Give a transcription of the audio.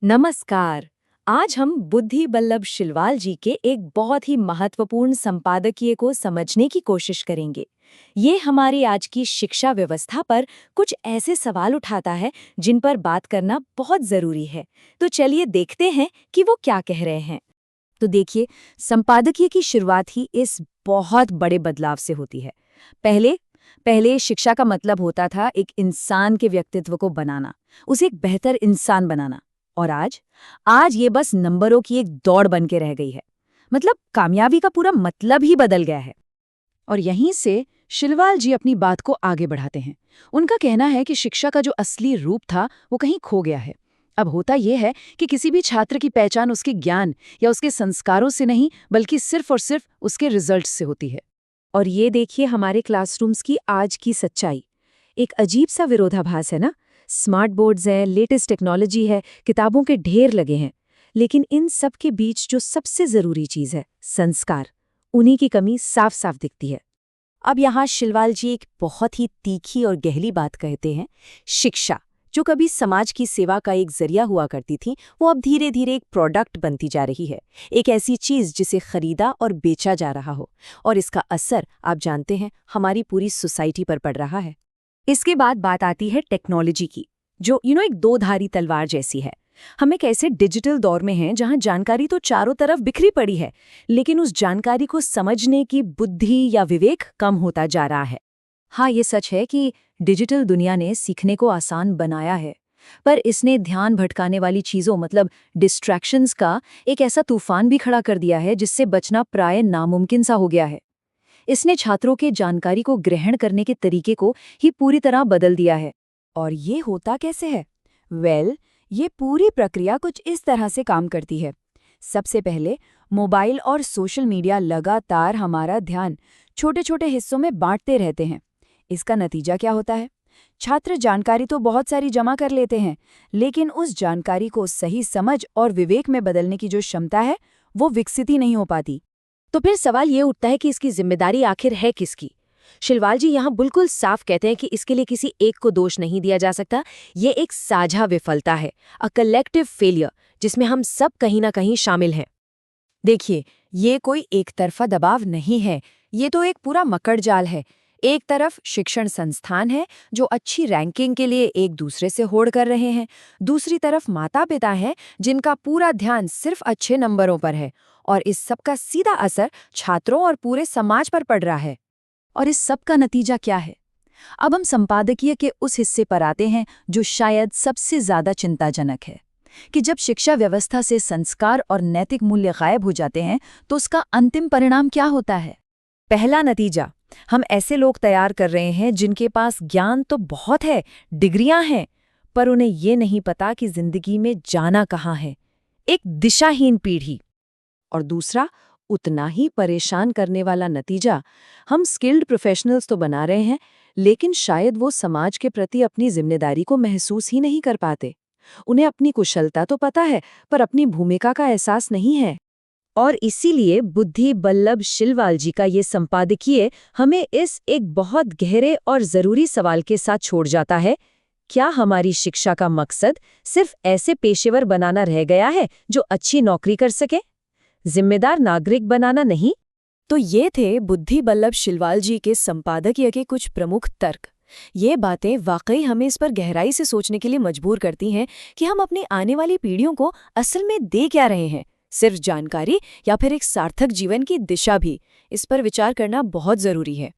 नमस्कार। आज हम बुद्धि बल्लभ शिलवाल जी के एक बहुत ही महत्वपूर्ण संपादकीय को समझने की कोशिश करेंगे। ये हमारी आज की शिक्षा व्यवस्था पर कुछ ऐसे सवाल उठाता है जिन पर बात करना बहुत जरूरी है। तो चलिए देखते हैं कि वो क्या कह रहे हैं। तो देखिए, संपादकीय की शुरुआत ही इस बहुत बड़े बदलाव से होती है। पहले पहले शिक्षा का मतलब होता था एक इंसान के व्यक्तित्व को बनाना, उसे एक बेहतर इंसान बनाना। और आज ये बस नंबरों की एक दौड़ बन के रह गई है। मतलब कामयाबी का पूरा मतलब ही बदल गया है। और यहीं से शिलवाल जी अपनी बात को आगे बढ़ाते हैं। उनका कहना है कि शिक्षा का जो असली रूप था वो कहीं खो गया है। अब होता यह है कि किसी भी छात्र की पहचान उसके ज्ञान या उसके संस्कारों से नहीं, बल्कि सिर्फ और सिर्फ उसके रिजल्ट से होती है। और ये देखिए हमारे क्लासरूम्स की आज की सच्चाई। एक अजीब सा विरोधाभास है ना। स्मार्ट बोर्ड्स हैं, लेटेस्ट टेक्नोलॉजी है, किताबों के ढेर लगे हैं, लेकिन इन सब के बीच जो सबसे जरूरी चीज है, संस्कार, उन्हीं की कमी साफ साफ दिखती है। अब यहाँ शिलवाल जी एक बहुत ही तीखी और गहरी बात कहते हैं। शिक्षा, जो कभी समाज की सेवा का एक जरिया हुआ करती थी, वो अब धीरे धीरे एक प्रोडक्ट बनती जा रही है। एक ऐसी चीज जिसे खरीदा और बेचा जा रहा हो। और इसका असर आप जानते हैं हमारी पूरी सोसाइटी पर पड़ रहा है। इसके बाद बात आती है टेक्नोलॉजी की, जो एक दो-धारी तलवार जैसी है। हम एक ऐसे डिजिटल दौर में हैं जहां जानकारी तो चारों तरफ बिखरी पड़ी है, लेकिन उस जानकारी को समझने की बुद्धि या विवेक कम होता जा रहा है। हाँ, ये सच है कि डिजिटल दुनिया ने सीखने को आसान बनाया है, पर इसने ध्यान भटकाने वाली चीज़ों मतलब डिस्ट्रैक्शंस का एक ऐसा तूफान भी खड़ा कर दिया है जिससे बचना प्राय नामुमकिन सा हो गया है। इसने छात्रों के जानकारी को ग्रहण करने के तरीके को ही पूरी तरह बदल दिया है। और ये होता कैसे है? ये पूरी प्रक्रिया कुछ इस तरह से काम करती है। सबसे पहले मोबाइल और सोशल मीडिया लगातार हमारा ध्यान छोटे छोटे हिस्सों में बांटते रहते हैं। इसका नतीजा क्या होता है? छात्र जानकारी तो बहुत सारी जमा कर लेते हैं, लेकिन उस जानकारी को सही समझ और विवेक में बदलने की जो क्षमता है, वो विकसित ही नहीं हो पाती। तो फिर सवाल ये उठता है कि इसकी जिम्मेदारी आखिर है किसकी? शिलवाल जी यहाँ बिल्कुल साफ कहते हैं कि इसके लिए किसी एक को दोष नहीं दिया जा सकता। ये एक साझा विफलता है, अ कलेक्टिव फेलियर, जिसमें हम सब कहीं ना कहीं शामिल हैं। देखिए, ये कोई एक तरफा दबाव नहीं है, ये तो एक पूरा मकड़ जाल है। एक तरफ शिक्षण संस्थान है जो अच्छी रैंकिंग के लिए एक दूसरे से होड़ कर रहे हैं, दूसरी तरफ माता पिता हैं जिनका पूरा ध्यान सिर्फ अच्छे नंबरों पर है, और इस सब का सीधा असर छात्रों और पूरे समाज पर पड़ रहा है। और इस सब का नतीजा क्या है? अब हम संपादकीय के उस हिस्से पर आते हैं जो शायद सबसे ज्यादा चिंताजनक है, कि जब शिक्षा व्यवस्था से संस्कार और नैतिक मूल्य गायब हो जाते हैं तो उसका अंतिम परिणाम क्या होता है? पहला नतीजा, हम ऐसे लोग तैयार कर रहे हैं जिनके पास ज्ञान तो बहुत है, डिग्रियां हैं, पर उन्हें ये नहीं पता कि जिंदगी में जाना कहाँ है। एक दिशाहीन पीढ़ी। और दूसरा, उतना ही परेशान करने वाला नतीजा, हम स्किल्ड प्रोफेशनल्स तो बना रहे हैं, लेकिन शायद वो समाज के प्रति अपनी जिम्मेदारी को महसूस ही नहीं कर पाते। उन्हें अपनी कुशलता तो पता है, पर अपनी भूमिका का एहसास नहीं है। और इसीलिए बुद्धि बल्लभ शिलवाल जी का ये संपादकीय हमें इस एक बहुत गहरे और जरूरी सवाल के साथ छोड़ जाता है। क्या हमारी शिक्षा का मकसद सिर्फ ऐसे पेशेवर बनाना रह गया है जो अच्छी नौकरी कर सके, जिम्मेदार नागरिक बनाना नहीं? तो ये थे बुद्धि बल्लभ शिलवाल जी के संपादकीय के कुछ प्रमुख तर्क। ये बातें वाकई हमें इस पर गहराई से सोचने के लिए मजबूर करती हैं कि हम अपनी आने वाली पीढ़ियों को असल में दे क्या रहे हैं, सिर्फ जानकारी या फिर एक सार्थक जीवन की दिशा भी? इस पर विचार करना बहुत जरूरी है।